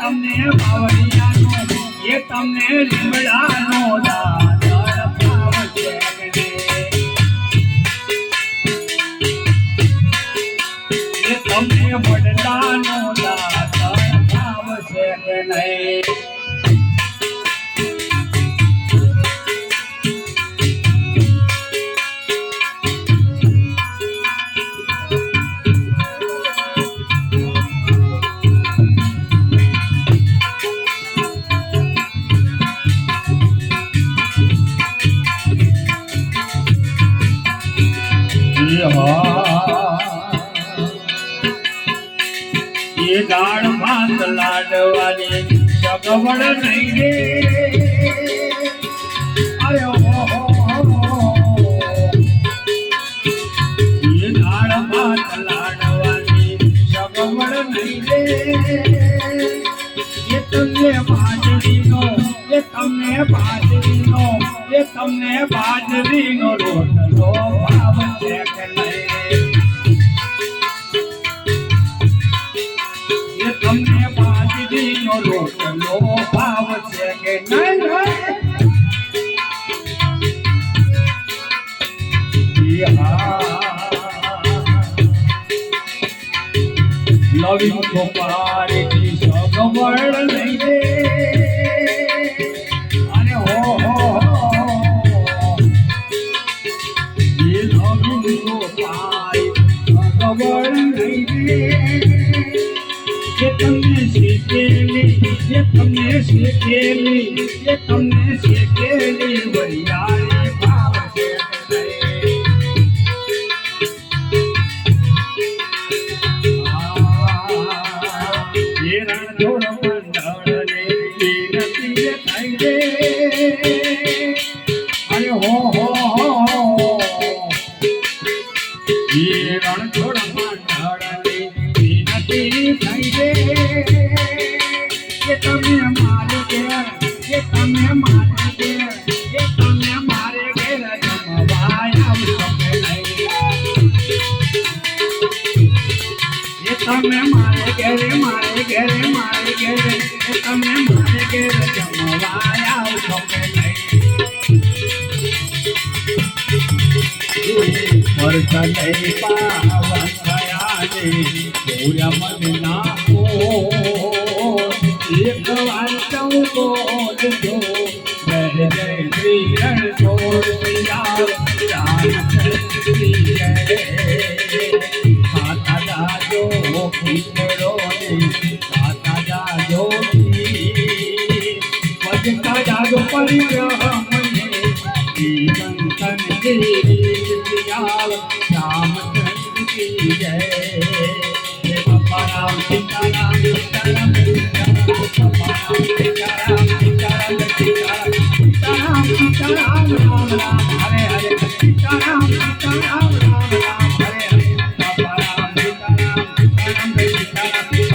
તમને બાવળિયાનો એ તમને લીમડાનો દાદર પાવશે એ તમને વડલાનો દાદર પાવશે કે નહીં ये दाड़ भात लाडवाली सगवड़ नहीं रे अरे ये दाड़ भात लाडवाली सगवड़ नहीं रे ये तुमने बाजरीनो ये तुमने बाजरीनो ये तुमने बाजरीनो रोटलो भाव છે કે નહીં તમને બાજરીનો રોટલો ભાવ છે કે નહીં લવિંગ ચોપારી સગવડ નહીં દે અરે હો એ લવિંગ ચોપારી સગવડ નહીં દે ये तुमने सीखेली ये तुमने सीखेली ये तुमने सीखेली वरियारी भाव से ये रणछोड़ मंडल ने कीर्ति थाई रे अरे हो ये रणछोड़ मंडल ने कीर्ति थाई रे ये तमे मारे घेर ये तमे मारे घेर ये तमे मारे घेर जमवाया सके नहीं ये तमे मारे घेर ये तमे मारे घेर जमवाया सके नहीं वर्ष नहीं पावन गया ने पूरा मन ना हो एक बार चौको जो जय जय श्री रणछोड़ पिया रामचंद्र की जय खाता जाजो पितरो ने खाता जाजो भजता जाजो परिग्रह मने जीवन तन की पिया रामचंद्र की जय बाबा राम सीताराम सीताराम सीताराम राम राम हरे हरे सीताराम सीताराम राम राम हरे हरे बाबा राम सीताराम सीताराम सीताराम